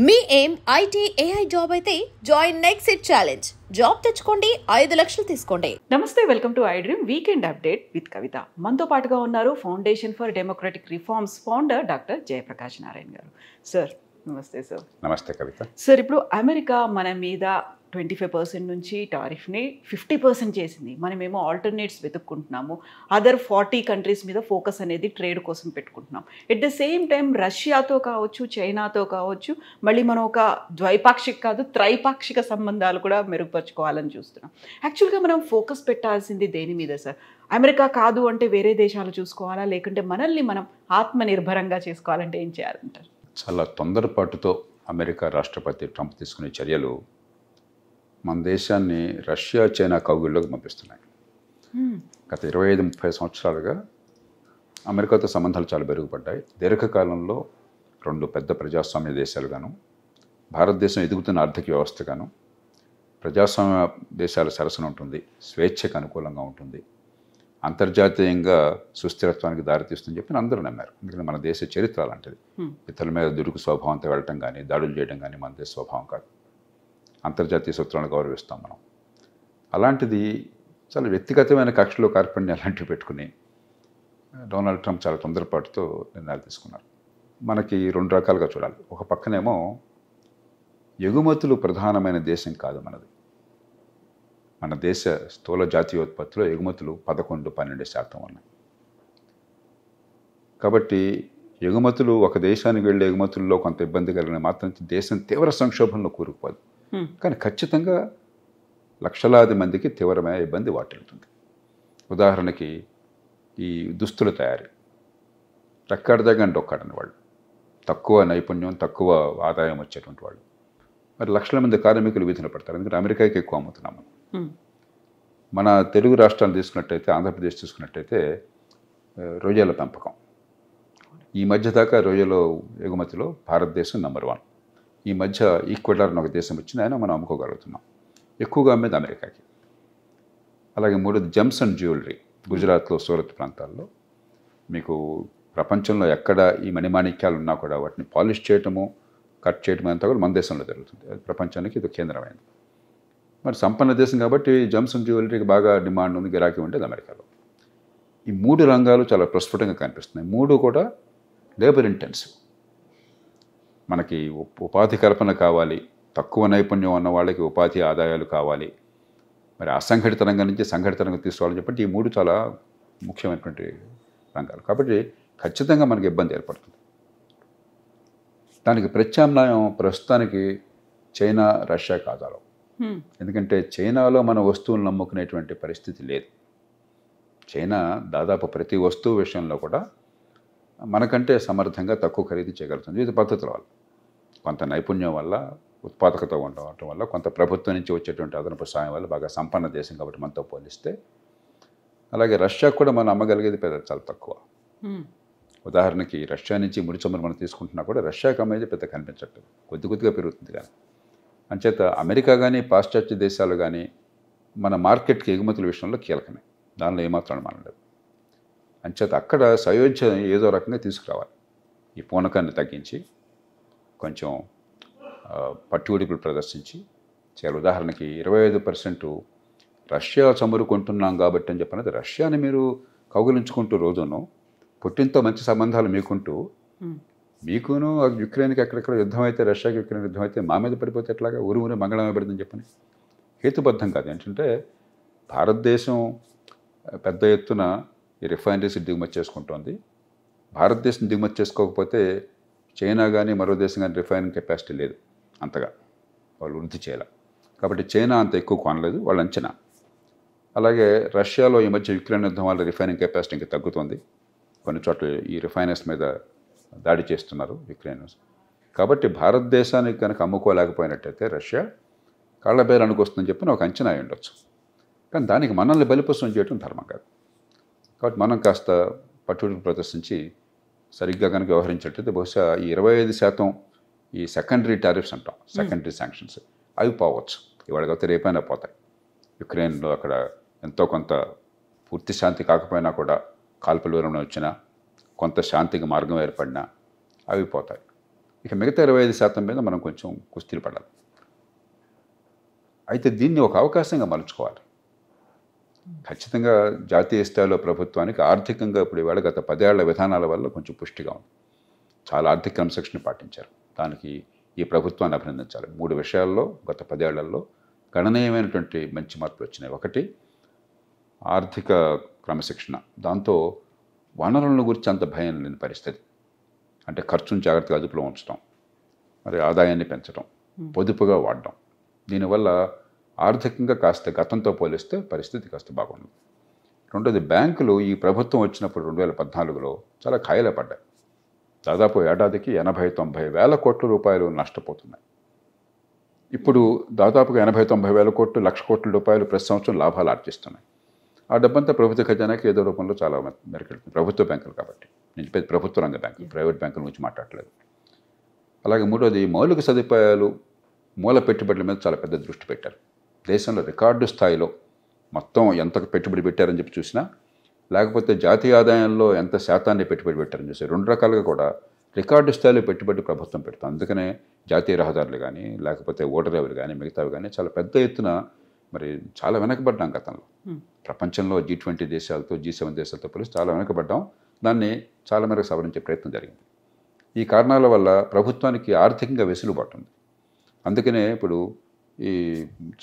మీ ఏం IT AI job అయితే join next it challenge. Job తెచ్చుకోండి, 5 లక్షలు తీసుకోండి. నమస్తే, welcome to I dream weekend update with Kavitha. మనతో పాటుగా ఉన్నారు foundation for democratic reforms founder doctor Jayaprakash Narayan గారు. సార్ నమస్తే. సార్ నమస్తే కవిత. సార్, ఇప్పుడు అమెరికా మన మీద 25% నుంచి టారిఫ్ని 50% చేసింది. మనమేమో ఆల్టర్నేట్స్ వెతుక్కుంటున్నాము. అదర్ 40 కంట్రీస్ మీద ఫోకస్ అనేది ట్రేడ్ కోసం పెట్టుకుంటున్నాం. ఎట్ ద సేమ్ టైం రష్యాతో కావచ్చు, చైనాతో కావచ్చు, మళ్ళీ మనం ఒక ద్వైపాక్షిక కాదు త్రైపాక్షిక సంబంధాలు కూడా మెరుగుపరుచుకోవాలని చూస్తున్నాం. యాక్చువల్గా మనం ఫోకస్ పెట్టాల్సింది దేని మీద సార్? అమెరికా కాదు అంటే వేరే దేశాలు చూసుకోవాలా, లేకుంటే మనల్ని మనం ఆత్మనిర్భరంగా చేసుకోవాలంటే ఏం చేయాలంటారు? చాలా తొందరపాటుతో అమెరికా రాష్ట్రపతి ట్రంప్ తీసుకునే చర్యలు మన దేశాన్ని రష్యా, చైనా కౌగిల్లోకి పంపిస్తున్నాయి. గత 25-30 సంవత్సరాలుగా అమెరికాతో సంబంధాలు చాలా మెరుగుపడ్డాయి. దీర్ఘకాలంలో 2 పెద్ద ప్రజాస్వామ్య దేశాలుగాను, భారతదేశం ఎదుగుతున్న ఆర్థిక వ్యవస్థగాను, ప్రజాస్వామ్య దేశాల సరసన ఉంటుంది, స్వేచ్ఛకు అనుకూలంగా ఉంటుంది, అంతర్జాతీయంగా సుస్థిరత్వానికి దారితీస్తుందని చెప్పి అందరూ నమ్మారు. ఎందుకంటే మన దేశ చరిత్ర అలాంటిది. ఇతరుల మీద దురుకు స్వభావంతో వెళ్ళటం కానీ, దాడులు చేయడం కానీ మన దేశ స్వభావం కాదు. అంతర్జాతీయ సూత్రాలను గౌరవిస్తాం మనం. అలాంటిది చాలా వ్యక్తిగతమైన కక్షలు, కార్పణ్యాలు అలాంటివి పెట్టుకుని డొనాల్డ్ ట్రంప్ చాలా తొందరపాటుతో నిర్ణయాలు తీసుకున్నారు. మనకి 2 రకాలుగా చూడాలి. ఒక పక్కనేమో ఎగుమతులు ప్రధానమైన దేశం కాదు మనది. మన దేశ స్థూల జాతీయోత్పత్తిలో ఎగుమతులు 11-12% ఉన్నాయి. కాబట్టి ఎగుమతులు, ఒక దేశానికి వెళ్ళే ఎగుమతుల్లో కొంత ఇబ్బంది కలిగిన మాత్రం దేశం తీవ్ర సంక్షోభంలో కూరుకుపోదు. కానీ ఖచ్చితంగా లక్షలాది మందికి తీవ్రమైన ఇబ్బంది వాటిల్లుతుంది. ఉదాహరణకి ఈ దుస్తుల తయారీ, రెక్కాడదగ్గని డొక్కాడని వాళ్ళు, తక్కువ నైపుణ్యం, తక్కువ ఆదాయం వచ్చేటువంటి వాళ్ళు, మరి లక్షల మంది కార్మికులు వీధిలో పడతారు. ఎందుకంటే అమెరికాకి ఎక్కువ అమ్ముతున్నాము. మన తెలుగు రాష్ట్రాలు తీసుకున్నట్టయితే, ఆంధ్రప్రదేశ్ తీసుకున్నట్టయితే రొయ్యల పెంపకం, ఈ మధ్య దాకా రొయ్యల ఎగుమతిలో భారతదేశం నెంబర్ 1. ఈ మధ్య ఈక్వెడార్ అని ఒక దేశం వచ్చింది, అయినా మనం అమ్ముకోగలుగుతున్నాం. ఎక్కువగా అమ్మేది అమెరికాకి. అలాగే 3 జెమ్స్ అండ్ జ్యువెలరీ, గుజరాత్లో, సూరత్ ప్రాంతాల్లో మీకు ప్రపంచంలో ఎక్కడ ఈ మణిమాణిక్యాలు ఉన్నా కూడా వాటిని పాలిష్ చేయటము, కట్ చేయటం అంతా కూడా మన దేశంలో జరుగుతుంది. అది ప్రపంచానికి ఇది కేంద్రమైంది. మరి సంపన్న దేశం కాబట్టి జెమ్స్ అండ్ జ్యువెలరీకి బాగా డిమాండ్ ఉంది, గిరాకీ ఉండేది అమెరికాలో. ఈ 3 రంగాలు చాలా ప్రస్ఫుటంగా కనిపిస్తున్నాయి. 3 కూడా లేబర్ ఇంటెన్సివ్. మనకి ఉపాధి కల్పన కావాలి, తక్కువ నైపుణ్యం ఉన్న వాళ్ళకి ఉపాధి ఆదాయాలు కావాలి, మరి అసంఘటిత రంగం నుంచి సంఘటిత రంగం తీసుకోవాలని చెప్పి ఈ 3 చాలా ముఖ్యమైనటువంటి రంగాలు. కాబట్టి ఖచ్చితంగా మనకి ఇబ్బంది ఏర్పడుతుంది. దానికి ప్రత్యామ్నాయం ప్రస్తుతానికి చైనా, రష్యాకి ఆధారం. ఎందుకంటే చైనాలో మన వస్తువులను నమ్ముకునేటువంటి పరిస్థితి లేదు. చైనా దాదాపు ప్రతి వస్తువు విషయంలో కూడా మనకంటే సమర్థంగా తక్కువ ఖరీదు చేయగలుగుతుంది. వివిధ పద్ధతుల వల్ల, కొంత నైపుణ్యం వల్ల, ఉత్పాదకత ఉండటం వల్ల, కొంత ప్రభుత్వం నుంచి వచ్చేటువంటి అదనపు సాయం వల్ల బాగా సంపన్న దేశం కాబట్టి మనతో పోలిస్తే. అలాగే రష్యా కూడా మనం అమ్మగలిగేది చాలా తక్కువ. ఉదాహరణకి రష్యా నుంచి ముడి చమురు మనం తీసుకుంటున్నా కూడా రష్యాకి అమ్మేది పెద్ద కనిపించట్లేదు, కొద్దిగా పెరుగుతుంది. కానీ అంచేత అమెరికా కానీ, పాశ్చాత్య దేశాలు కానీ మన మార్కెట్కి ఎగుమతుల విషయంలో కీలకమే, దానిలో ఏమాత్రం అనుమానం లేదు. అంచేత అక్కడ సయోధ్య ఏదో రకంగా తీసుకురావాలి. ఈ పూనకాన్ని తగ్గించి కొంచెం పట్టువిడుపులు ప్రదర్శించి చేయాలి. ఉదాహరణకి 25% రష్యా చమురు కొంటున్నాం కాబట్టి అని చెప్పినది, రష్యాని మీరు కౌగిలించుకుంటూ రోజును పుట్టినతో మంచి సంబంధాలు మీకుంటూ, మీకును యుక్రెయిన్కి ఎక్కడెక్కడ యుద్ధం అయితే, రష్యాకి యుక్రెయిన్ యుద్ధం అయితే మా మీద పడిపోతే ఎట్లాగా, ఊరి మంగళమే పడుతుందని చెప్పని హేతుబద్ధం కాదు. ఏంటంటే భారతదేశం పెద్ద ఎత్తున ఈ రిఫైనరీస్ దిగుమతి చేసుకుంటోంది. భారతదేశం దిగుమతి చేసుకోకపోతే చైనా కానీ మరో దేశం కానీ రిఫైనింగ్ కెపాసిటీ లేదు అంతగా, వాళ్ళు వృద్ధి చేయాలి. కాబట్టి చైనా అంత ఎక్కువ కొనలేదు వాళ్ళ అంచనా. అలాగే రష్యాలో ఈ మధ్య యుక్రెయిన్ యుద్ధం వల్ల రిఫైనింగ్ కెపాసిటీ ఇంకా తగ్గుతుంది. కొన్ని చోట్ల ఈ రిఫైనర్స్ మీద దాడి చేస్తున్నారు యుక్రెయినర్స్. కాబట్టి భారతదేశానికి కనుక అమ్ముకోలేకపోయినట్టయితే రష్యా కాళ్ళబేరానికి వస్తుందని చెప్పి ఒక అంచనా అయి ఉండొచ్చు. కానీ దానికి మనల్ని బలిపశం చేయడం ధర్మం కాదు. కాబట్టి మనం కాస్త పట్టుదల ప్రదర్శించి సరిగ్గా కనుక వ్యవహరించేటైతే బహుశా ఈ 25% ఈ సెకండరీ టారిఫ్స్ అంటాం, సెకండరీ శాంక్షన్స్, అవి పోవచ్చు. ఇవాళ కాకపోతే రేపైనా పోతాయి. యుక్రెయిన్లో అక్కడ ఎంతో కొంత పూర్తి శాంతి కాకపోయినా కూడా కాల్పుల విరమణ వచ్చినా, కొంత శాంతికి మార్గం ఏర్పడినా అవి పోతాయి. ఇక మిగతా 25% మీద మనం కొంచెం కుస్తీలు పడాలి. అయితే దీన్ని ఒక అవకాశంగా మలుచుకోవాలి. ఖచ్చితంగా జాతీయ స్థాయిలో ప్రభుత్వానికి ఆర్థికంగా ఇప్పుడు ఇవాళ గత 10 ఏళ్ల విధానాల వల్ల కొంచెం పుష్టిగా ఉంది. చాలా ఆర్థిక క్రమశిక్షణ పాటించారు. దానికి ఈ ప్రభుత్వాన్ని అభినందించాలి. 3 విషయాల్లో గత 10 ఏళ్లలో గణనీయమైనటువంటి మంచి మార్పులు వచ్చినాయి. ఒకటి, ఆర్థిక క్రమశిక్షణ. దాంతో వనరులను గురించి అంత భయం లేని పరిస్థితి. అంటే ఖర్చును జాగ్రత్తగా అదుపులో ఉంచడం, మరి ఆదాయాన్ని పెంచడం, పొదుపుగా వాడడం. దీనివల్ల ఆర్థికంగా కాస్త గతంతో పోలిస్తే పరిస్థితి కాస్త బాగుంది. రెండోది, బ్యాంకులు ఈ ప్రభుత్వం వచ్చినప్పుడు 2014లో చాలా ఖాయిలా పడ్డాయి. దాదాపు ఏడాదికి 80-90 వేల కోట్ల రూపాయలు నష్టపోతున్నాయి. ఇప్పుడు దాదాపుగా 80-90 వేల కోట్లు, 1,00,000 కోట్ల రూపాయలు ప్రతి సంవత్సరం లాభాలు ఆర్జిస్తున్నాయి. ఆ డబ్బంతా ప్రభుత్వ ఖజానాకి ఏదో రూపంలో చాలా మెరుకెళ్తుంది. ప్రభుత్వ బ్యాంకులు కాబట్టి. నేను ప్రభుత్వ రంగ బ్యాంకులు, ప్రైవేట్ బ్యాంకుల గురించి మాట్లాడలేదు. అలాగే మూడోది, మౌలిక సదుపాయాలు, మూల పెట్టుబడుల మీద చాలా పెద్ద దృష్టి పెట్టారు. దేశంలో రికార్డు స్థాయిలో మొత్తం ఎంత పెట్టుబడి పెట్టారని చెప్పి చూసినా, లేకపోతే జాతీయ ఆదాయంలో ఎంత శాతాన్ని పెట్టుబడి పెట్టారని చూసి 2 రకాలుగా కూడా రికార్డు స్థాయిలో పెట్టుబడి ప్రభుత్వం పెడుతుంది. అందుకనే జాతీయ రహదారులు కానీ, లేకపోతే ఓడరేవులు కానీ, మిగతావి కానీ చాలా పెద్ద ఎత్తున మరి చాలా వెనకబడ్డాం గతంలో. ప్రపంచంలో G20 దేశాలతో, G7 దేశాలతో పోలిసి చాలా వెనకబడ్డాం. దాన్ని చాలా మేరకు సవరించే ప్రయత్నం జరిగింది. ఈ కారణాల వల్ల ప్రభుత్వానికి ఆర్థికంగా వెసులుబాటు ఉంది. అందుకనే ఇప్పుడు ఈ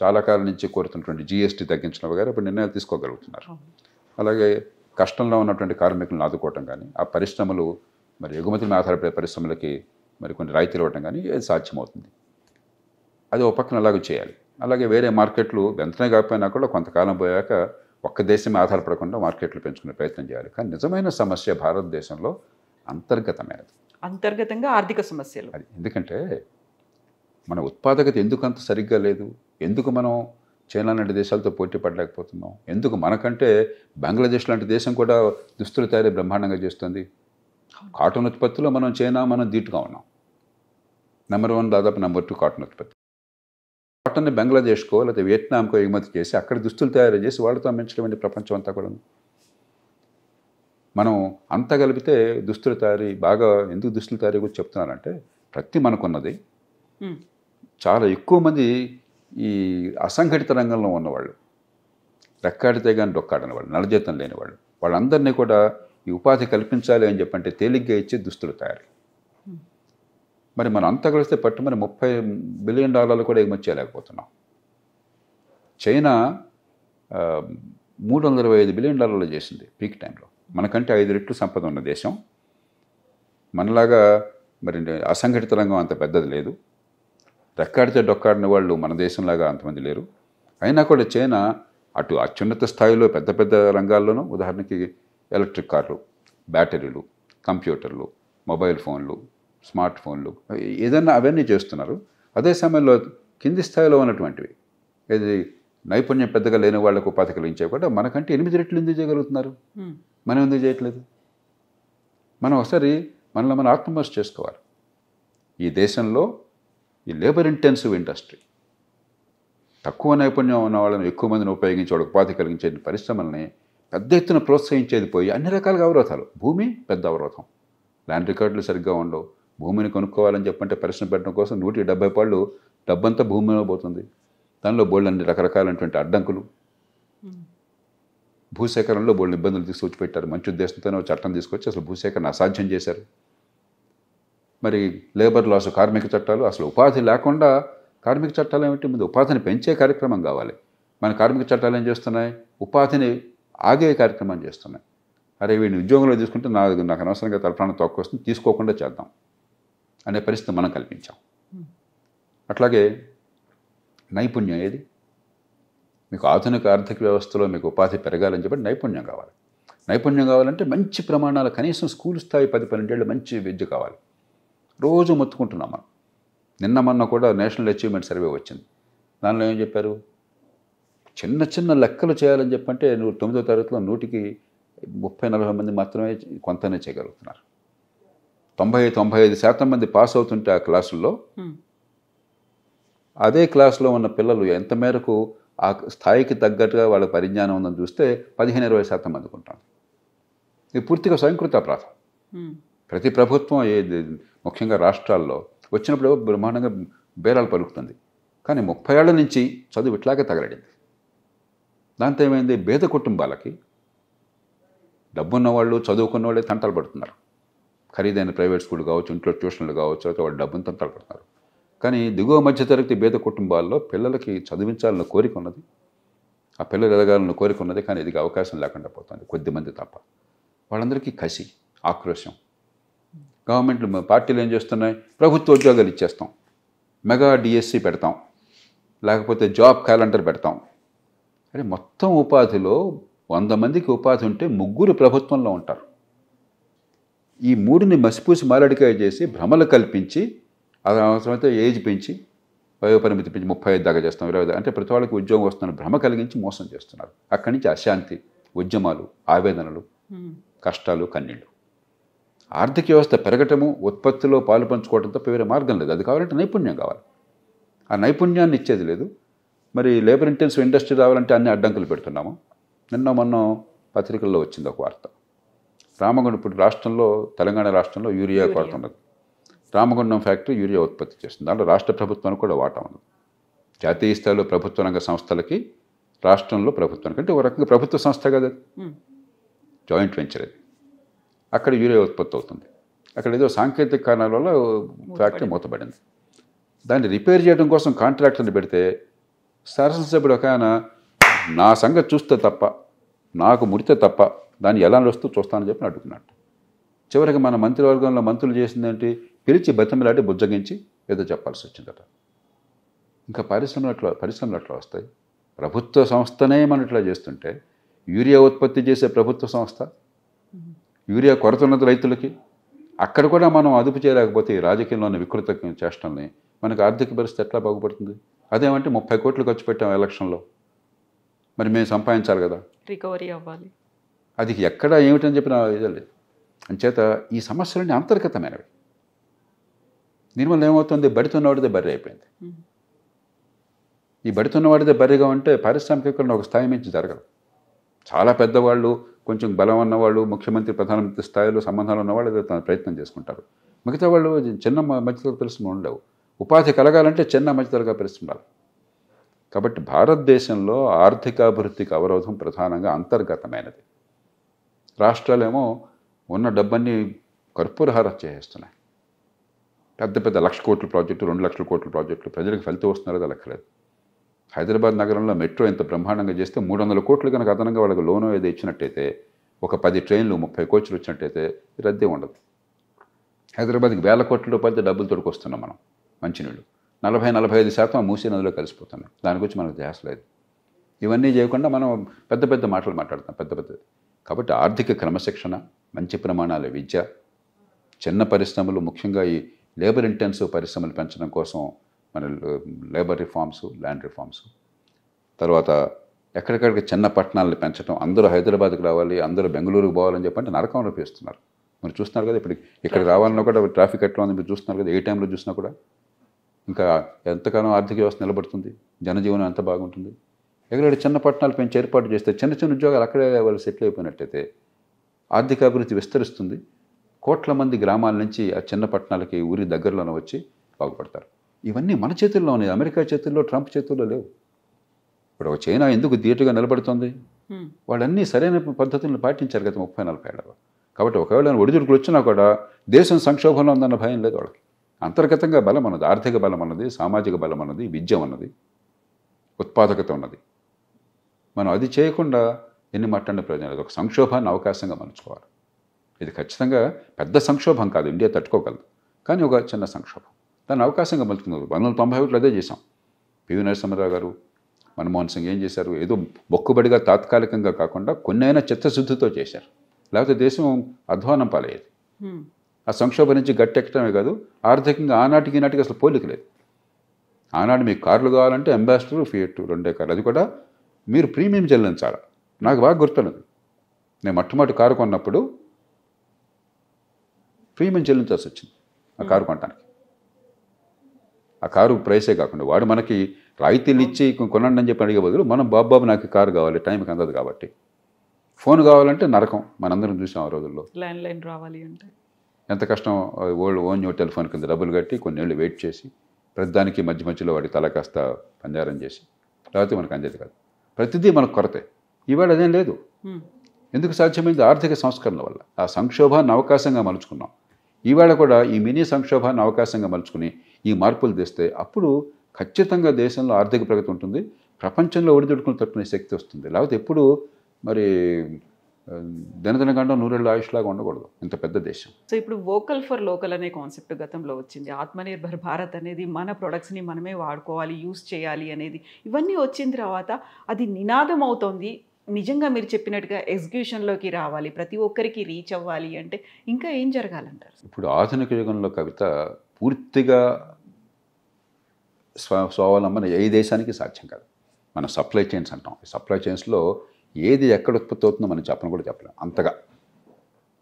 చాలా కాలం నుంచి కోరుతున్నటువంటి GST తగ్గించడం వగైరా ఇప్పుడు నిర్ణయాలు తీసుకోగలుగుతున్నారు. అలాగే కష్టంలో ఉన్నటువంటి కార్మికులను ఆదుకోవటం కానీ, ఆ పరిశ్రమలు మరి ఎగుమతుల మీద ఆధారపడే పరిశ్రమలకి మరి కొన్ని రాయితీలు ఇవ్వటం కానీ ఇది సాధ్యమవుతుంది. అది ఒక పక్కన అలాగే చేయాలి. అలాగే వేరే మార్కెట్లు వెంటనే కాకపోయినా కూడా కొంతకాలం పోయాక ఒక్క దేశమే ఆధారపడకుండా మార్కెట్లు పెంచుకునే ప్రయత్నం చేయాలి. కానీ నిజమైన సమస్య భారతదేశంలో అంతర్గతమైనది. అంతర్గతంగా ఆర్థిక సమస్యలు. అది ఎందుకంటే మన ఉత్పాదకత ఎందుకు అంత సరిగ్గా లేదు? ఎందుకు మనం చైనా లాంటి దేశాలతో పోటీ పడలేకపోతున్నాం? ఎందుకు మనకంటే బంగ్లాదేశ్ లాంటి దేశం కూడా దుస్తుల తయారీ బ్రహ్మాండంగా చేస్తుంది. కాటన్ ఉత్పత్తిలో మనం ధీటుగా ఉన్నాం. నెంబర్ 1, దాదాపు నెంబర్ 2 కాటన్ ఉత్పత్తి. కాటన్ని బంగ్లాదేశ్కో లేకపోతే వియత్నాంకో ఎగుమతి చేసి అక్కడ దుస్తులు తయారు చేసి వాళ్ళతో అమ్మించడం ప్రపంచం అంతా కూడా. మనం అంతా కలిపితే దుస్తుల తయారీ బాగా ఎందుకు దుస్తుల తయారీ గురించి చెప్తున్నానంటే, ప్రతి మనకున్నది చాలా ఎక్కువ మంది ఈ అసంఘటిత రంగంలో ఉన్నవాళ్ళు, రెక్కాడితే కానీ డొక్కాడని వాళ్ళు, నలజీతం లేని వాళ్ళు, వాళ్ళందరినీ కూడా ఈ ఉపాధి కల్పించాలి అని చెప్పంటే తేలిగ్గా ఇచ్చే దుస్తులు తయారీ. మరి మనం అంతా కలిస్తే పట్టుమని $30 బిలియన్ కూడా ఎగుమతి చేయలేకపోతున్నాం. చైనా $325 బిలియన్ చేసింది పీక్ టైంలో. మనకంటే 5 రెట్లు సంపద ఉన్న దేశం. మనలాగా మరి అసంఘటిత రంగం అంత పెద్దది లేదు. రెక్కాడితే డొక్కాడిన వాళ్ళు మన దేశంలాగా అంతమంది లేరు. అయినా కూడా చైనా అటు అత్యున్నత స్థాయిలో పెద్ద పెద్ద రంగాల్లోనూ, ఉదాహరణకి ఎలక్ట్రిక్ కార్లు, బ్యాటరీలు, కంప్యూటర్లు, మొబైల్ ఫోన్లు, స్మార్ట్ ఫోన్లు, ఏదన్నా అవన్నీ చేస్తున్నారు. అదే సమయంలో కింది స్థాయిలో ఉన్నటువంటివి, ఇది నైపుణ్యం పెద్దగా లేని వాళ్ళకు ఉపాధి కలిగించే కూడా మనకంటే 8 రెట్లు ఎందుకు చేయగలుగుతున్నారు? మనం ఎందుకు చేయట్లేదు? మనం ఒకసారి మనలో మనం ఆత్మవిమర్శ చేసుకోవాలి. ఈ దేశంలో ఈ లేబర్ ఇంటెన్సివ్ ఇండస్ట్రీ, తక్కువ నైపుణ్యం ఉన్న వాళ్ళని ఎక్కువ మందిని ఉపయోగించి వాళ్ళకి ఉపాధి కలిగించే పరిశ్రమల్ని పెద్ద ఎత్తున ప్రోత్సహించేది పోయి అన్ని రకాలుగా అవరోధాలు. భూమి పెద్ద అవరోధం, ల్యాండ్ రికార్డులు సరిగ్గా ఉండవు. భూమిని కొనుక్కోవాలని చెప్పంటే పరిశ్రమ పెట్టడం కోసం 170 పాళ్ళు డబ్బంతా భూమిలో పోతుంది. దానిలో బోళ్ళన్ని రకరకాలైనటువంటి అడ్డంకులు, భూసేకరణలో బోళ్ళని ఇబ్బందులు తీసుకొచ్చి పెట్టారు. మంచి ఉద్దేశంతోనే చట్టం తీసుకొచ్చి అసలు భూసేకరణ అసాధ్యం చేశారు. మరి లేబర్ లాస్, కార్మిక చట్టాలు, అసలు ఉపాధి లేకుండా కార్మిక చట్టాలు ఏమిటి? ముందు ఉపాధిని పెంచే కార్యక్రమం కావాలి. మన కార్మిక చట్టాలు ఏం చేస్తున్నాయి? ఉపాధిని ఆగే కార్యక్రమం చేస్తున్నాయి. అరే వీడిని ఉద్యోగంలో తీసుకుంటే నాకు అనవసరంగా తలప్రాణం తక్కువ వస్తుంది, తీసుకోకుండా చేద్దాం అనే పరిస్థితి మనం కల్పించాం. అట్లాగే నైపుణ్యం ఏది? మీకు ఆధునిక ఆర్థిక వ్యవస్థలో మీకు ఉపాధి పెరగాలని చెప్పి నైపుణ్యం కావాలి. నైపుణ్యం కావాలంటే మంచి ప్రమాణాలు, కనీసం స్కూల్ స్థాయి 10-12 ఏళ్ళు మంచి విద్య కావాలి. రోజు మొత్తుకుంటున్నాం మనం. నిన్న మొన్న కూడా నేషనల్ అచీవ్మెంట్ సర్వే వచ్చింది. దానిలో ఏం చెప్పారు? చిన్న చిన్న లెక్కలు చేయాలని చెప్పంటే 9వ తరగతిలో 100కి 30-40 మంది మాత్రమే కొంతనే చేయగలుగుతున్నారు. 90-95% మంది పాస్ అవుతుంటే ఆ క్లాసుల్లో, అదే క్లాసులో ఉన్న పిల్లలు ఎంత మేరకు ఆ స్థాయికి తగ్గట్టుగా వాళ్ళ పరిజ్ఞానం ఉందని చూస్తే 15-20% మందికి ఉంటాం. ఇది పూర్తిగా స్వయంకృత అపరాధం. ప్రతి ప్రభుత్వం ముఖ్యంగా రాష్ట్రాల్లో వచ్చినప్పుడు బ్రహ్మాండంగా బేరాలు పలుకుతుంది. కానీ 30 ఏళ్ల నుంచి చదువు ఇట్లాగే తగలడింది. దాంతో ఏమైంది, పేద కుటుంబాలకి డబ్బున్న వాళ్ళు చదువుకున్న వాళ్ళే తంటలు పడుతున్నారు. ఖరీదైన ప్రైవేట్ స్కూల్ కావచ్చు, ఇంట్లో ట్యూషన్లు కావచ్చు, అయితే వాళ్ళు డబ్బును తంటలు పడుతున్నారు. కానీ దిగువ మధ్యతరగతి పేద కుటుంబాల్లో పిల్లలకి చదివించాలన్న కోరిక ఉన్నది, ఆ పిల్లలు ఎదగాలన్న కోరిక ఉన్నది. కానీ ఇది అవకాశం లేకుండా పోతుంది, కొద్దిమంది తప్ప. వాళ్ళందరికీ కసి, ఆక్రోశం. గవర్నమెంట్ పార్టీలు ఏం చేస్తున్నాయి, ప్రభుత్వ ఉద్యోగాలు ఇచ్చేస్తాం, మెగా డిఎస్సి పెడతాం, లేకపోతే జాబ్ క్యాలెండర్ పెడతాం. అంటే మొత్తం ఉపాధిలో 100 మందికి ఉపాధి ఉంటే 3 ప్రభుత్వంలో ఉంటారు. ఈ 3ని మసిపూసి మారడికాయ చేసి భ్రమలు కల్పించి, అది అవసరమైతే ఏజ్ పెంచి, వయోపరిమితి పెంచి 35 దాకా చేస్తాం, 20 అంటే ప్రతి వాళ్ళకి ఉద్యోగం వస్తున్న భ్రమ కలిగించి మోసం చేస్తున్నారు. అక్కడి నుంచి అశాంతి, ఉద్యమాలు, ఆవేదనలు, కష్టాలు, కన్నీళ్ళు. ఆర్థిక వ్యవస్థ పెరగటము, ఉత్పత్తిలో పాలు పంచుకోవడంతో వేరే మార్గం లేదు. అది కావాలంటే నైపుణ్యం కావాలి. ఆ నైపుణ్యాన్ని ఇచ్చేది లేదు. మరి లేబర్ ఇంటెన్సివ్ ఇండస్ట్రీ రావాలంటే అన్ని అడ్డంకులు పెడుతున్నాము. మొన్న పత్రికల్లో వచ్చింది ఒక వార్త. రామగుండం, ఇప్పుడు రాష్ట్రంలో, తెలంగాణ రాష్ట్రంలో యూరియా కొరత ఉన్నది. రామగుండం ఫ్యాక్టరీ యూరియా ఉత్పత్తి చేస్తుంది. దాంట్లో రాష్ట్ర ప్రభుత్వానికి కూడా వాటా ఉన్నది. జాతీయ స్థాయిలో ప్రభుత్వ రంగ సంస్థలకి, రాష్ట్రంలో ప్రభుత్వానికి, అంటే ఒక రకంగా ప్రభుత్వ సంస్థ కదా, జాయింట్ వెంచర్ అది. అక్కడ యూరియా ఉత్పత్తి అవుతుంది. అక్కడ ఏదో సాంకేతిక కారణాల వల్ల ఫ్యాక్టరీ మూతపడింది. దాన్ని రిపేర్ చేయడం కోసం కాంట్రాక్టర్ని పెడితే శాసనసభ్యుడు ఒక ఆయన, నా సంగతి చూస్తే తప్ప, నాకు ముడితే తప్ప దాన్ని ఎలా నడుస్తూ చూస్తానని చెప్పి అడుగుతున్నాడు. చివరికి మన మంత్రివర్గంలో మంత్రులు చేసిందేంటి, పిలిచి బతిమలాడి బుజ్జగించి ఏదో చెప్పాల్సి వచ్చిందట. ఇంకా పరిశ్రమలు అట్లా వస్తాయి. ప్రభుత్వ సంస్థనే మనం ఇట్లా చేస్తుంటే, యూరియా ఉత్పత్తి చేసే ప్రభుత్వ సంస్థ, యూరియా కొరత ఉన్నది రైతులకి, అక్కడ కూడా మనం అదుపు చేయలేకపోతే ఈ రాజకీయంలోని వికృత చేష్టల్ని, మనకు ఆర్థిక పరిస్థితి ఎట్లా బాగుపడుతుంది? అదేమంటే 30 కోట్లు ఖర్చు పెట్టాం ఎలక్షన్లో, మరి మేము సంపాదించాలి కదా, రికవరీ అవ్వాలి. అది ఎక్కడ ఏమిటని చెప్పిన ఇదే లేదు. అంచేత ఈ సమస్యలన్నీ అంతర్గతమైనవి. దీనివల్ల ఏమవుతుంది, బడితున్నవాడిదే బర్రె అయిపోయింది. ఈ బడితున్నవాడిదే బర్రెగా ఉంటే పారిశ్రామికీకరణ ఒక స్థాయి మించి జరగదు. చాలా పెద్దవాళ్ళు, కొంచెం బలం ఉన్నవాళ్ళు, ముఖ్యమంత్రి, ప్రధానమంత్రి స్థాయిలో సంబంధాలు ఉన్నవాళ్ళు ఏదో తన ప్రయత్నం చేసుకుంటారు. మిగతా వాళ్ళు చిన్న మధ్యతరగతి పరిశ్రమలు ఉండవు. ఉపాధి కలగాలంటే చిన్న మధ్యతరగతి పరిశ్రమలు. కాబట్టి భారతదేశంలో ఆర్థికాభివృద్ధికి అవరోధం ప్రధానంగా అంతర్గతమైనది. రాష్ట్రాలేమో ఉన్న డబ్బన్నీ కర్పూరహారం చేసేస్తున్నాయి. పెద్ద పెద్ద 1,00,000 కోట్ల ప్రాజెక్టు, 2 లక్షల కోట్ల ప్రాజెక్టులు, ప్రజలకు ఫలితం వస్తున్నారో లెక్కలేదు. హైదరాబాద్ నగరంలో మెట్రో ఎంత బ్రహ్మాండంగా చేస్తే 300 కోట్లు కనుక అదనంగా వాళ్ళకి లోను ఏదో ఇచ్చినట్టయితే, ఒక 10 ట్రైన్లు 30 కోచ్లు వచ్చినట్టయితే రద్దీ ఉండదు. హైదరాబాద్కి 1,000 కోట్ల రూపాయలతో డబ్బులు తొడుకొస్తున్నాం మనం. మంచినీళ్ళు 40-45% మూసీ నదిలో కలిసిపోతున్నాయి. దాని గురించి మనకు ధ్యాస లేదు. ఇవన్నీ చేయకుండా మనం పెద్ద పెద్ద మాటలు మాట్లాడుతాం, పెద్ద పెద్దది. కాబట్టి ఆర్థిక క్రమశిక్షణ, మంచి ప్రమాణాల విద్య, చిన్న పరిశ్రమలు, ముఖ్యంగా ఈ లేబర్ ఇంటెన్సివ్ పరిశ్రమలు పెంచడం కోసం మన లేబర్ రిఫార్మ్స్, ల్యాండ్ రిఫార్మ్స్, తర్వాత ఎక్కడికక్కడికి చిన్న పట్టణాలను పెంచడం, అందరూ హైదరాబాద్కి రావాలి, అందరూ బెంగళూరుకు పోవాలని చెప్పంటే నరకం రూపిస్తున్నారు. మీరు చూస్తున్నారు కదా, ఇక్కడికి రావాలన్నా కూడా ట్రాఫిక్ ఎట్లా ఉంది మీరు చూస్తున్నారు కదా, ఏ టైంలో చూసినా కూడా. ఇంకా ఎంతకాలం ఆర్థిక వ్యవస్థ నిలబడుతుంది, జనజీవనం ఎంత బాగుంటుంది? ఎక్కడైనా చిన్న పట్టణాలు పెంచి ఏర్పాటు చేస్తే, చిన్న చిన్న ఉద్యోగాలు అక్కడే వాళ్ళు సెటిల్ అయిపోయినట్టయితే ఆర్థిక అభివృద్ధి విస్తరిస్తుంది. కోట్ల మంది గ్రామాల నుంచి ఆ చిన్న పట్టణాలకి, ఊరి దగ్గరలోనే వచ్చి బాగుపడతారు. ఇవన్నీ మన చేతుల్లో ఉన్నాయి, అమెరికా చేతుల్లో, ట్రంప్ చేతుల్లో లేవు. ఇప్పుడు ఒక చైనా ఎందుకు ధీటుగా నిలబడుతుంది? వాళ్ళన్నీ సరైన పద్ధతులను పాటించారు గత 30-40 ఏళ్ళలో. కాబట్టి ఒకవేళ ఒడిదుడుకులు వచ్చినా కూడా దేశం సంక్షోభంలో ఉందన్న భయం లేదు వాళ్ళకి. అంతర్గతంగా బలం ఉన్నది, ఆర్థిక బలం ఉన్నది, సామాజిక బలం ఉన్నది, విద్య ఉన్నది, ఉత్పాదకత ఉన్నది. మనం అది చేయకుండా ఎన్ని మాట్లాడిన ప్రయోజనం లేదు. ఒక సంక్షోభాన్ని అవకాశంగా మలుచుకోవాలి. ఇది ఖచ్చితంగా పెద్ద సంక్షోభం కాదు, ఇండియా తట్టుకోగలదు, కానీ ఒక చిన్న సంక్షోభం, దాన్ని అవకాశంగా మలుచుకున్నారు. 1991లో అదే చేశాం. పివి నరసింహారావు గారు, మన్మోహన్ సింగ్ ఏం చేశారు? ఏదో మొక్కుబడిగా తాత్కాలికంగా కాకుండా కొన్నైనా చిత్తశుద్ధితో చేశారు. లేకపోతే దేశం అధ్వానం పాలయ్యేది. ఆ సంక్షోభం నుంచి గట్టెక్కడమే కాదు, ఆర్థికంగా ఆనాటికి ఈనాటికి అసలు పోలిక లేదు. ఆనాడు మీకు కార్లు కావాలంటే అంబాసిడర్, ఫియట్ 2 కార్లు, అది కూడా మీరు ప్రీమియం చెల్లించాలి. నాకు బాగా గుర్తున్నది, నేను మొట్టమొదటి కారు కొన్నప్పుడు ప్రీమియం చెల్లించాల్సి వచ్చింది ఆ కారు కొనడానికి. ఆ కారు ప్రైసే కాకుండా వాడు మనకి రాయితీలు ఇచ్చి కొనండి అని చెప్పి అడిగే బదులు, మనం బాబు నాకు కారు కావాలి, టైంకి అందదు కాబట్టి. ఫోన్ కావాలంటే నరకం, మనందరం చూసాం ఆ రోజుల్లో. ల్యాండ్ లైన్ రావాలి అంటే ఎంత కష్టం, ఓన్ టెలిఫోన్ కింద డబ్బులు కట్టి కొన్నేళ్ళు వెయిట్ చేసి ప్రతిదానికి మధ్య మధ్యలో వాడి తల కాస్త పంజారం చేసి లేకపోతే మనకు అందేది కాదు. ప్రతిదీ మనకు కొరతే. ఇవాళ అదేం లేదు. ఎందుకు సాధ్యమైంది? ఆర్థిక సంస్కరణ వల్ల. ఆ సంక్షోభాన్ని అవకాశంగా మలుచుకున్నాం. ఈవేళ కూడా ఈ మినీ సంక్షోభాన్ని అవకాశంగా మలుచుకుని ఈ మార్పులు తెస్తే అప్పుడు ఖచ్చితంగా దేశంలో ఆర్థిక ప్రగతి ఉంటుంది, ప్రపంచంలో ఒడిదుడుకుని తట్టుకునే శక్తి వస్తుంది. లేకపోతే ఎప్పుడు మరి దినదినగండం నూరేళ్ళ ఆయుష్లాగా ఉండకూడదు ఇంత పెద్ద దేశం. సో ఇప్పుడు వోకల్ ఫర్ లోకల్ అనే కాన్సెప్ట్ గతంలో వచ్చింది. ఆత్మనిర్భర్ భారత్ అనేది మన ప్రొడక్ట్స్ని మనమే వాడుకోవాలి, యూస్ చేయాలి అనేది ఇవన్నీ వచ్చిన తర్వాత అది నినాదం అవుతోంది. నిజంగా మీరు చెప్పినట్టుగా ఎగ్జిక్యూషన్లోకి రావాలి, ప్రతి ఒక్కరికి రీచ్ అవ్వాలి అంటే ఇంకా ఏం జరగాలంటారు? ఇప్పుడు ఆధునిక యుగంలో కవిత పూర్తిగా స్వావలంబన ఏ దేశానికి సాధ్యం కాదు. మనం సప్లై చైన్స్ అంటాం. ఈ సప్లై చైన్స్లో ఏది ఎక్కడ ఉత్పత్తి అవుతుందో మనం చెప్పను కూడా చెప్పలేం. అంతగా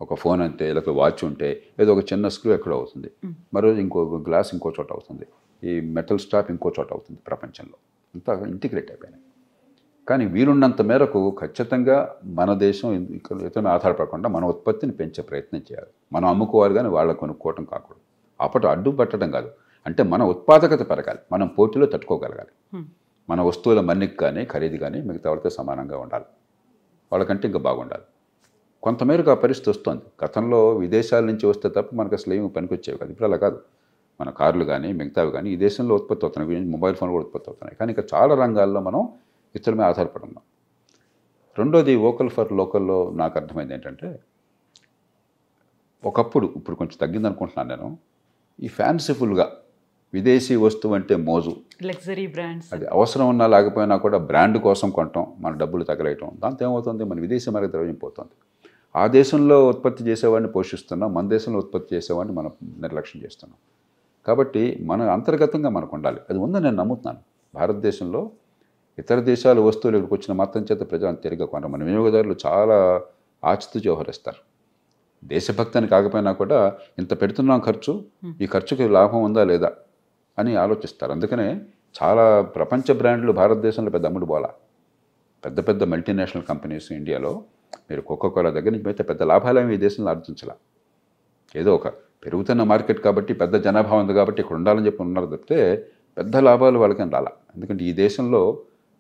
ఒక ఫోన్ అంతే, లేకపోతే వాచ్ ఉంటే ఏదో ఒక చిన్న స్క్రూ ఎక్కడో అవుతుంది, మరో ఇంకో గ్లాస్ ఇంకో చోట అవుతుంది, ఈ మెటల్ స్టాప్ ఇంకో చోట అవుతుంది. ప్రపంచంలో అంతా ఇంటిగ్రేట్ అయిపోయినాయి. కానీ వీలున్నంత మేరకు ఖచ్చితంగా మన దేశం ఇతరులను ఆధారపడకుండా మన ఉత్పత్తిని పెంచే ప్రయత్నం చేయాలి. మనం అమ్ముకోవాలి కానీ వాళ్ళ కొనుక్కోవటం కాకూడదు. అప్పటి అడ్డు పట్టడం కాదు, అంటే మన ఉత్పాదకత పెరగాలి, మనం పోటీలో తట్టుకోగలగాలి. మన వస్తువుల మన్నిక కానీ ఖరీదు కానీ మిగతా వాళ్ళతో సమానంగా ఉండాలి, వాళ్ళకంటే ఇంకా బాగుండాలి. కొంతమేరకు ఆ పరిస్థితి వస్తుంది. గతంలో విదేశాల నుంచి వస్తే తప్ప మనకు అసలు ఏమి పనికొచ్చేవి కాదు. ఇప్పుడు అలా కాదు. మన కార్లు కానీ మిగతావి కానీ ఈ దేశంలో ఉత్పత్తి అవుతున్నాయి, మొబైల్ ఫోన్లు కూడా ఉత్పత్తి అవుతున్నాయి. కానీ ఇంకా చాలా రంగాల్లో మనం ఇతరుల మీద ఆధారపడి ఉన్నాం. రెండోది వోకల్ ఫర్ లోకల్లో నాకు అర్థమైంది ఏంటంటే, ఒకప్పుడు, ఇప్పుడు కొంచెం తగ్గింది అనుకుంటున్నాను నేను, ఈ ఫ్యాన్సీఫుల్గా విదేశీ వస్తువు అంటే మోజు, లగ్జరీ బ్రాండ్స్, అది అవసరం ఉన్నా లేకపోయినా కూడా బ్రాండ్ కోసం కొనటం, మన డబ్బులు తగలేయటం, దాంతో ఏమవుతుంది, మన విదేశీ మార్గ ద్రవ్యం పోతుంది. ఆ దేశంలో ఉత్పత్తి చేసేవాడిని పోషిస్తున్నాం, మన దేశంలో ఉత్పత్తి చేసేవాడిని మనం నిర్లక్ష్యం చేస్తున్నాం. కాబట్టి మన అంతర్గతంగా మనకు ఉండాలి. అది ఉందని నేను నమ్ముతున్నాను. భారతదేశంలో ఇతర దేశాల వస్తువులు ఇక్కడికి వచ్చిన మాత్రం చేత ప్రజలు అంత తిరిగి కొనరు. మన వినియోగదారులు చాలా ఆచితూచి వ్యవహరిస్తారు. దేశభక్తి అని కాకపోయినా కూడా ఇంత పెడుతున్నాం ఖర్చు, ఈ ఖర్చుకి లాభం ఉందా లేదా అని ఆలోచిస్తారు. అందుకనే చాలా ప్రపంచ బ్రాండ్లు భారతదేశంలో పెద్ద అమ్ముడు పోలా. పెద్ద పెద్ద మల్టీనేషనల్ కంపెనీస్ ఇండియాలో మీరు కోకోకోలా దగ్గర నుంచి అయితే పెద్ద లాభాలేమి ఈ దేశంలో ఆర్జించాల. ఏదో ఒక పెరుగుతున్న మార్కెట్ కాబట్టి, పెద్ద జనాభా ఉంది కాబట్టి ఇక్కడ ఉండాలని చెప్పి ఉన్నారు తప్పితే పెద్ద లాభాలు వాళ్ళకని రాలా. ఎందుకంటే ఈ దేశంలో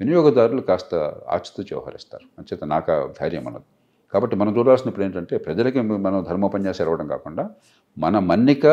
వినియోగదారులు కాస్త ఆచితూచి వ్యవహరిస్తారు. అంచేత నాకు ధైర్యం అన్నది. కాబట్టి మనం చూడాల్సినప్పుడు ఏంటంటే, ప్రజలకి మనం ధర్మోపన్యాసం ఇవ్వడం కాకుండా మన మన్నిక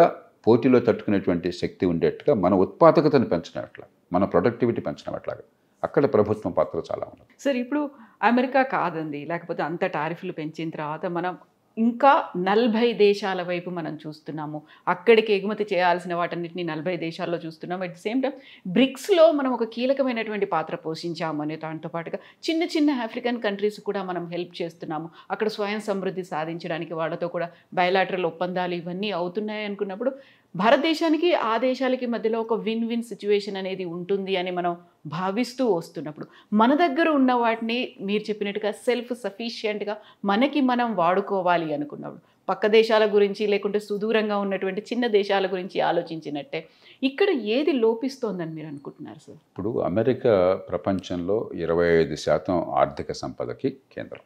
పోటీలో తట్టుకునేటువంటి శక్తి ఉండేట్టుగా మన ఉత్పాదకతను పెంచడం ఎట్లా, మన ప్రొడక్టివిటీ పెంచడం ఎట్లాగా, అక్కడ ప్రభుత్వం పాత్ర చాలా ఉన్నది. సార్ ఇప్పుడు అమెరికా కాదండి, లేకపోతే అంత టారిఫ్లు పెంచిన తర్వాత మనం ఇంకా 40 దేశాల వైపు మనం చూస్తున్నాము. అక్కడికి ఎగుమతి చేయాల్సిన వాటన్నిటిని 40 దేశాల్లో చూస్తున్నాము. అట్ ది సేమ్ టైం బ్రిక్స్లో మనం ఒక కీలకమైనటువంటి పాత్ర పోషించాము అనే దాంతో పాటుగా చిన్న చిన్న ఆఫ్రికన్ కంట్రీస్ కూడా మనం హెల్ప్ చేస్తున్నాము. అక్కడ స్వయం సమృద్ధి సాధించడానికి వాళ్ళతో కూడా బయలాటరల్ ఒప్పందాలు ఇవన్నీ అవుతున్నాయి అనుకున్నప్పుడు భారతదేశానికి ఆ దేశాలకి మధ్యలో ఒక విన్ విన్ సిచ్యువేషన్ అనేది ఉంటుంది అని మనం భావిస్తూ వస్తున్నప్పుడు, మన దగ్గర ఉన్న వాటిని మీరు చెప్పినట్టుగా సెల్ఫ్ సఫిషియెంట్గా మనకి మనం వాడుకోవాలి అనుకున్నప్పుడు, పక్క దేశాల గురించి లేకుంటే సుదూరంగా ఉన్నటువంటి చిన్న దేశాల గురించి ఆలోచించినట్టే ఇక్కడ ఏది లోపిస్తోందని మీరు అనుకుంటున్నారు సార్? ఇప్పుడు అమెరికా ప్రపంచంలో 25% ఆర్థిక సంపదకి కేంద్రం.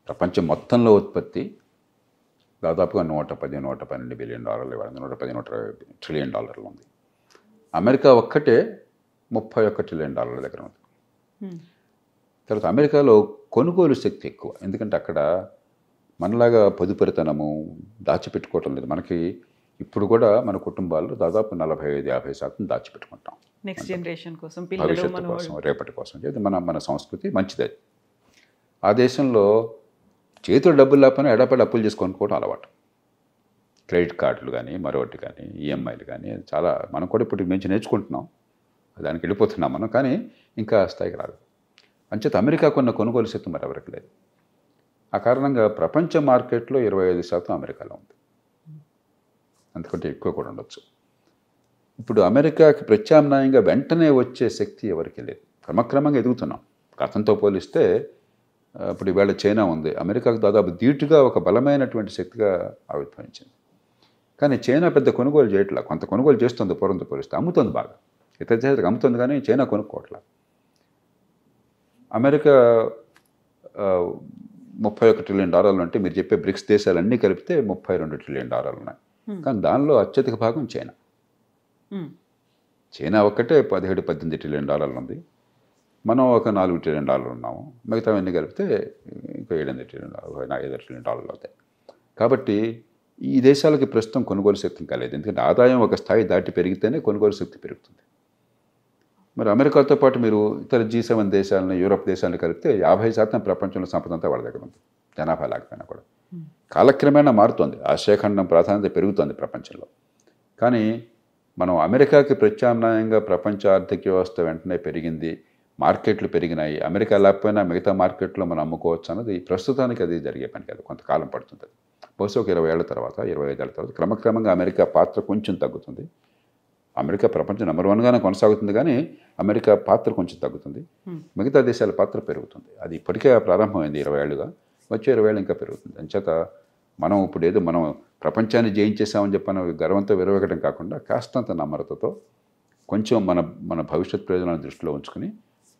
ప్రపంచం మొత్తంలో ఉత్పత్తి దాదాపుగా $110-112 బిలియన్, $110-120 ట్రిలియన్ ఉంది. అమెరికా ఒక్కటే $31 ట్రిలియన్ దగ్గర ఉంది. తర్వాత అమెరికాలో కొనుగోలు శక్తి ఎక్కువ. ఎందుకంటే అక్కడ మనలాగా పొదుపరితనము దాచిపెట్టుకోవటం లేదు. మనకి ఇప్పుడు కూడా మన కుటుంబాల్లో దాదాపు 45-50% దాచిపెట్టుకుంటాం నెక్స్ట్ జనరేషన్ కోసం, భవిష్యత్తు కోసం, రేపటి కోసం. ఇది మన సంస్కృతి మంచిది. ఆ దేశంలో చేతులు డబ్బులు లేకపోయినా ఎడపడి అప్పులు చేసుకోనుకోవడం అలవాటు. క్రెడిట్ కార్డులు కానీ మరొకటి కానీ ఈఎంఐలు కానీ చాలా మనం కూడా ఇప్పుడు మంచి నేర్చుకుంటున్నాం, దానికి వెళ్ళిపోతున్నాం మనం. కానీ ఇంకా స్థాయికి రాదు. అంచేత అమెరికా కొన్న కొనుగోలు శక్తి మరి ఎవరికి లేదు. ఆ కారణంగా ప్రపంచ మార్కెట్లో 25% అమెరికాలో ఉంది, అంతకంటే ఎక్కువ కూడా ఉండొచ్చు. ఇప్పుడు అమెరికాకి ప్రత్యామ్నాయంగా వెంటనే వచ్చే శక్తి ఎవరికి లేదు. క్రమక్రమంగా ఎదుగుతున్నాం. గతంతో పోలిస్తే ఇప్పుడు ఇవాళ చైనా ఉంది, అమెరికాకు దాదాపు ధీటుగా ఒక బలమైనటువంటి శక్తిగా ఆవిర్భవించింది. కానీ చైనా పెద్ద కొనుగోలు చేయట్లా. కొంత కొనుగోలు చేస్తుంది పూర్వంతో పోలిస్తే, అమ్ముతుంది బాగా, ఇతర దేశాలకు అమ్ముతుంది, కానీ చైనా కొనుక్కోవట్లా. అమెరికా $31 ట్రిలియన్ అంటే మీరు చెప్పే బ్రిక్స్ దేశాలన్నీ కలిపితే $32 ట్రిలియన్ ఉన్నాయి. కానీ దానిలో అత్యధిక భాగం చైనా. చైనా ఒక్కటే $17-18 ట్రిలియన్ ఉంది. మనం ఒక $4 ట్రిలియన్ ఉన్నాము. మిగతావన్నీ కలిపితే ఇంకా $7 ట్రిలియన్ $5 ట్రిలియన్ అవుతాయి. కాబట్టి ఈ దేశాలకి ప్రస్తుతం కొనుగోలు శక్తి ఇంకా లేదు. ఎందుకంటే ఆదాయం ఒక స్థాయి దాటి పెరిగితేనే కొనుగోలు శక్తి పెరుగుతుంది. మరి అమెరికాతో పాటు మీరు ఇతర G7 దేశాలను, యూరోప్ దేశాలను కలిపితే 50% ప్రపంచంలో సంపద అంతా వాళ్ళ దగ్గర ఉంది, జనాభా లేకపోయినా కూడా. కాలక్రమేణా మారుతోంది, ఆసియాఖండం ప్రాధాన్యత పెరుగుతోంది ప్రపంచంలో. కానీ మనం అమెరికాకి ప్రత్యామ్నాయంగా ప్రపంచ ఆర్థిక వ్యవస్థ వెంటనే పెరిగింది, మార్కెట్లు పెరిగినాయి, అమెరికా లేకపోయినా మిగతా మార్కెట్లో మనం అమ్ముకోవచ్చు అన్నది ప్రస్తుతానికి అది జరిగే పని కాదు, కొంతకాలం పడుతుంది. బహుశా ఒక 20 ఏళ్ల తర్వాత, 25 ఏళ్ల తర్వాత క్రమక్రమంగా అమెరికా పాత్ర కొంచెం తగ్గుతుంది. అమెరికా ప్రపంచం నెంబర్ 1గానే కొనసాగుతుంది, కానీ అమెరికా పాత్ర కొంచెం తగ్గుతుంది, మిగతా దేశాల పాత్ర పెరుగుతుంది. అది ఇప్పటికే ప్రారంభమైంది 20 ఏళ్ళుగా, వచ్చే 20 ఏళ్ళు ఇంకా పెరుగుతుంది. అంచేత మనం ఇప్పుడు ఏదో మనం ప్రపంచాన్ని జయించేసామని చెప్పిన గర్వంతో విరవగడం కాకుండా కాస్తంత నమ్రతతో కొంచెం మన భవిష్యత్ ప్రయోజనాలను దృష్టిలో ఉంచుకుని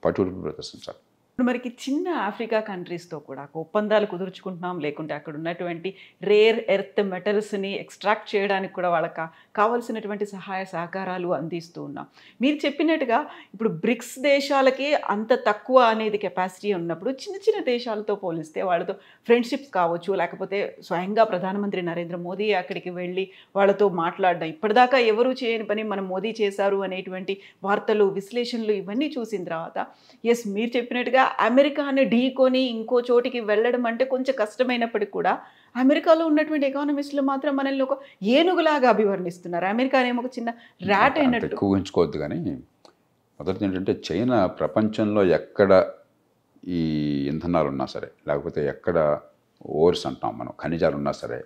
పట్టుదల ప్రదర్శించాలి. ఇప్పుడు మనకి చిన్న ఆఫ్రికా కంట్రీస్తో కూడా ఒప్పందాలు కుదుర్చుకుంటున్నాం, లేకుంటే అక్కడ ఉన్నటువంటి రేర్ ఎర్త్ మెటల్స్ని ఎక్స్ట్రాక్ట్ చేయడానికి కూడా వాళ్ళకి కావాల్సినటువంటి సహాయ సహకారాలు అందిస్తూ ఉన్నాం. మీరు చెప్పినట్టుగా ఇప్పుడు బ్రిక్స్ దేశాలకి అంత తక్కువ అనేది కెపాసిటీ ఉన్నప్పుడు చిన్న చిన్న దేశాలతో పోలిస్తే వాళ్ళతో ఫ్రెండ్షిప్స్ కావచ్చు, లేకపోతే స్వయంగా ప్రధానమంత్రి నరేంద్ర మోదీ అక్కడికి వెళ్ళి వాళ్ళతో మాట్లాడడం, ఇప్పటిదాకా ఎవరు చేయని పని మనం మోదీ చేశారు అనేటువంటి వార్తలు, విశ్లేషణలు ఇవన్నీ చూసిన తర్వాత ఎస్ మీరు చెప్పినట్టుగా అమెరికాని ఢీకొని ఇంకో చోటికి వెళ్ళడం అంటే కొంచెం కష్టమైనప్పటికీ కూడా అమెరికాలో ఉన్నటువంటి ఎకానమిస్టులు మాత్రం మనల్ని ఒక ఏనుగులాగా అభివర్ణిస్తున్నారు. అమెరికానేమో ఒక చిన్న ర్యాట్ అయినట్టు. ఊహించుకోవద్దు. కానీ మొదటిది ఏంటంటే చైనా ప్రపంచంలో ఎక్కడ ఈ ఇంధనాలు ఉన్నా సరే, లేకపోతే ఎక్కడ ఓర్స్ అంటాం మనం, ఖనిజాలు ఉన్నా సరే,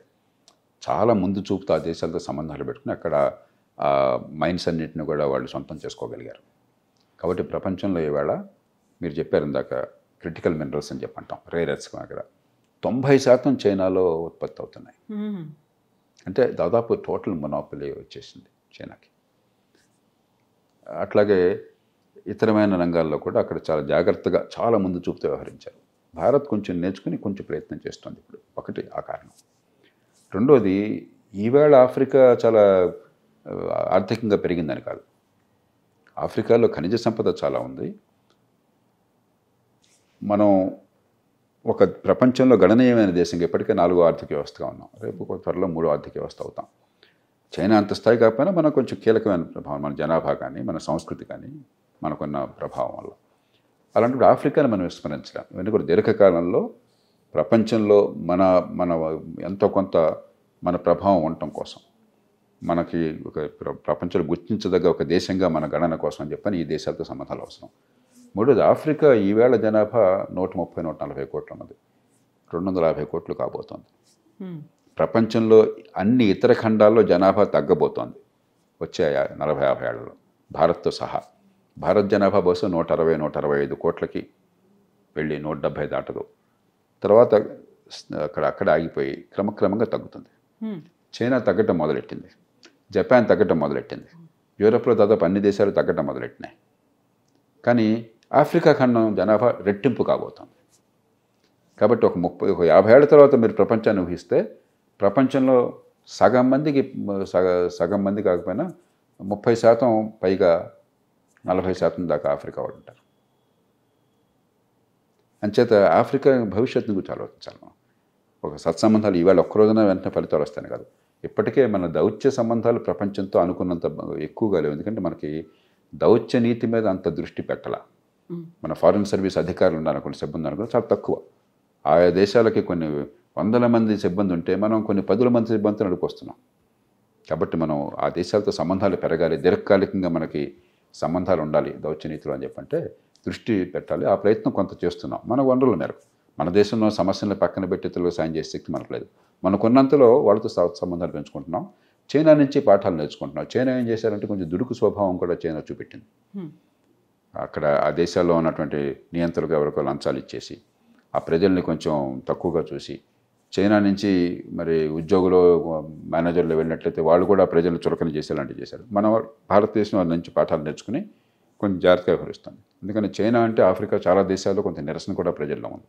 చాలా ముందు చూపుతూ ఆ దేశాలతో సంబంధాలు పెట్టుకుని అక్కడ మైన్స్ అన్నింటిని కూడా వాళ్ళు సొంతం చేసుకోగలిగారు. కాబట్టి ప్రపంచంలో ఈవేళ మీరు చెప్పారు ఇందాక క్రిటికల్ మినరల్స్ అని చెప్పంటాం, రేర్ ఎర్త్స్, అక్కడ 90% చైనాలో ఉత్పత్తి అవుతున్నాయి. అంటే దాదాపు టోటల్ మొనోపలీ వచ్చేసింది చైనాకి. అట్లాగే ఇతరమైన రంగాల్లో కూడా అక్కడ చాలా జాగ్రత్తగా, చాలా ముందు చూపుతూ వ్యవహరించారు. భారత్ కొంచెం నేర్చుకుని కొంచెం ప్రయత్నం చేస్తుంది ఇప్పుడు. ఒకటి ఆ కారణం. రెండోది, ఈవేళ ఆఫ్రికా చాలా ఆర్థికంగా పెరిగిందని కాదు. ఆఫ్రికాలో ఖనిజ సంపద చాలా ఉంది. మనం ఒక ప్రపంచంలో గణనీయమైన దేశంగా ఇప్పటికే 4వ ఆర్థిక వ్యవస్థగా ఉన్నాం, రేపు త్వరలో 3వ ఆర్థిక వ్యవస్థ అవుతాం. చైనా అంత స్థాయి కాకపోయినా మనం కొంచెం కీలకమైన ప్రభావం, మన జనాభా కానీ మన సంస్కృతి కానీ మనకున్న ప్రభావం వల్ల. అలాంటి ఆఫ్రికాని మనం విస్మరించలేం. ఇవన్నీ కూడా దీర్ఘకాలంలో ప్రపంచంలో మన ఎంతో కొంత మన ప్రభావం ఉండటం కోసం, మనకి ఒక ప్రపంచంలో గుర్తించదగ్గ ఒక దేశంగా మన గణన కోసం అని చెప్పని ఈ దేశాలతో సంబంధాలు అవసరం. మూడోది, ఆఫ్రికా ఈవేళ జనాభా 130-140 కోట్లు ఉన్నది, 250 కోట్లు కాబోతోంది. ప్రపంచంలో అన్ని ఇతర ఖండాల్లో జనాభా తగ్గబోతోంది వచ్చే 40-50 ఏళ్లలో, భారత్తో సహా. భారత్ జనాభా బహుశా 160-165 కోట్లకి వెళ్ళి 170 దాటదు. తర్వాత అక్కడ ఆగిపోయి క్రమక్రమంగా తగ్గుతుంది. చైనా తగ్గటం మొదలెట్టింది, జపాన్ తగ్గటం మొదలెట్టింది, యూరోప్లో దాదాపు అన్ని దేశాలు తగ్గటం మొదలెట్టినాయి. కానీ ఆఫ్రికా ఖండం జనాభా రెట్టింపు కాబోతుంది. కాబట్టి ఒక 50 ఏళ్ల తర్వాత మీరు ప్రపంచాన్ని ఊహిస్తే ప్రపంచంలో సగం మంది కాకపోయినా 30% పైగా 40% దాకా ఆఫ్రికా వాళ్ళు ఉంటారు. అంచేత ఆఫ్రికా భవిష్యత్తు గురించి ఆలోచించాలి మనం. ఒక సత్సంబంధాలు ఈవేళ ఒక్కరోజున వెంటనే ఫలితాలు వస్తాయని కాదు. ఇప్పటికే మన దౌత్య సంబంధాలు ప్రపంచంతో అనుకున్నంత ఎక్కువగా లేవు. ఎందుకంటే మనకి దౌత్య నీతి మీద అంత దృష్టి పెట్టాల. మన ఫారిన్ సర్వీస్ అధికారులు ఉన్నారు, కొన్ని సిబ్బంది అనుకుని చాలా తక్కువ. ఆయా దేశాలకి కొన్ని 100 మంది సిబ్బంది ఉంటే మనం కొన్ని 10 మంది సిబ్బందితో నడుపుకొస్తున్నాం. కాబట్టి మనం ఆ దేశాలతో సంబంధాలు పెరగాలి, దీర్ఘకాలికంగా మనకి సంబంధాలు ఉండాలి దౌత్య నీతిలో అని చెప్పంటే దృష్టి పెట్టాలి. ఆ ప్రయత్నం కొంత చేస్తున్నాం మన వనరుల మేరకు. మన దేశంలో సమస్యలను పక్కన పెట్టి ఇతరులకు సాయం చేసే శక్తి మనకు లేదు. మనకున్నంతలో వాళ్ళతో సంబంధాలు పెంచుకుంటున్నాం. చైనా నుంచి పాఠాలు నేర్చుకుంటున్నాం. చైనా ఏం చేశారంటే కొంచెం దుడుకు స్వభావం కూడా చైనా చూపెట్టింది. అక్కడ ఆ దేశాల్లో ఉన్నటువంటి నియంత్రణకు ఎవరికో లంచాలు ఇచ్చేసి ఆ ప్రజల్ని కొంచెం తక్కువగా చూసి, చైనా నుంచి మరి ఉద్యోగులు మేనేజర్లు వెళ్ళినట్లయితే వాళ్ళు కూడా ప్రజలను చులకన చేసేలాంటివి చేశారు. మన భారతదేశం వాళ్ళ నుంచి పాఠాలు నేర్చుకుని కొంచెం జాగ్రత్తగా వ్యవహరిస్తుంది. ఎందుకంటే చైనా అంటే ఆఫ్రికా చాలా దేశాల్లో కొంత నిరసన కూడా ప్రజల్లో ఉంది.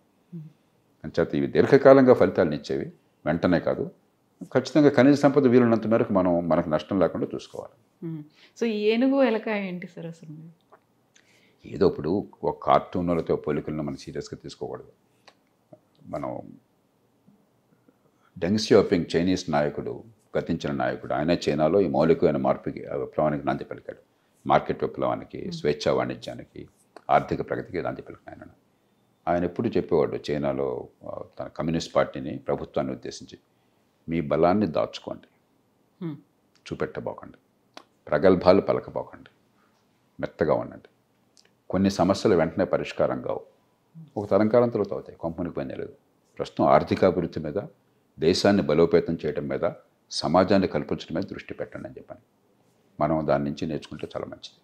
అంచేత ఇవి దీర్ఘకాలంగా ఫలితాలను ఇచ్చేవి, వెంటనే కాదు. ఖచ్చితంగా ఖనిజ సంపద వీలున్నంత మేరకు మనకు నష్టం లేకుండా చూసుకోవాలి. సో ఈ ఏనుగు ఎలక ఏంటి సార్ అసలు? ఏదో ఇప్పుడు ఒక కార్టూన్లతో పోలికలను మనం సీరియస్గా తీసుకోకూడదు. మనం డెంగ్ షియాపింగ్ చైనీస్ నాయకుడు, గతించిన నాయకుడు, ఆయనే చైనాలో ఈ మౌలికమైన మార్పుకి విప్లవానికి నాంది పలికాడు. మార్కెట్ విప్లవానికి, స్వేచ్ఛా వాణిజ్యానికి, ఆర్థిక ప్రగతికి నాంది పలికిన ఆయన ఎప్పుడు చెప్పేవాడు చైనాలో తన కమ్యూనిస్ట్ పార్టీని, ప్రభుత్వాన్ని ఉద్దేశించి, మీ బలాన్ని దాచుకోండి, చూపెట్టబోకండి, ప్రగల్భాలు పలకబోకండి, మెత్తగా ఉండండి. కొన్ని సమస్యలు వెంటనే పరిష్కారం కావు, ఒక తరంకాలం తర్వాత అవుతాయి, కొంపనికి పని లేదు. ప్రస్తుతం ఆర్థికాభివృద్ధి మీద, దేశాన్ని బలోపేతం చేయడం మీద, సమాజాన్ని కల్పించడం మీద దృష్టి పెట్టండి అని చెప్పాను. మనం దాని నుంచి నేర్చుకుంటే చాలా మంచిది.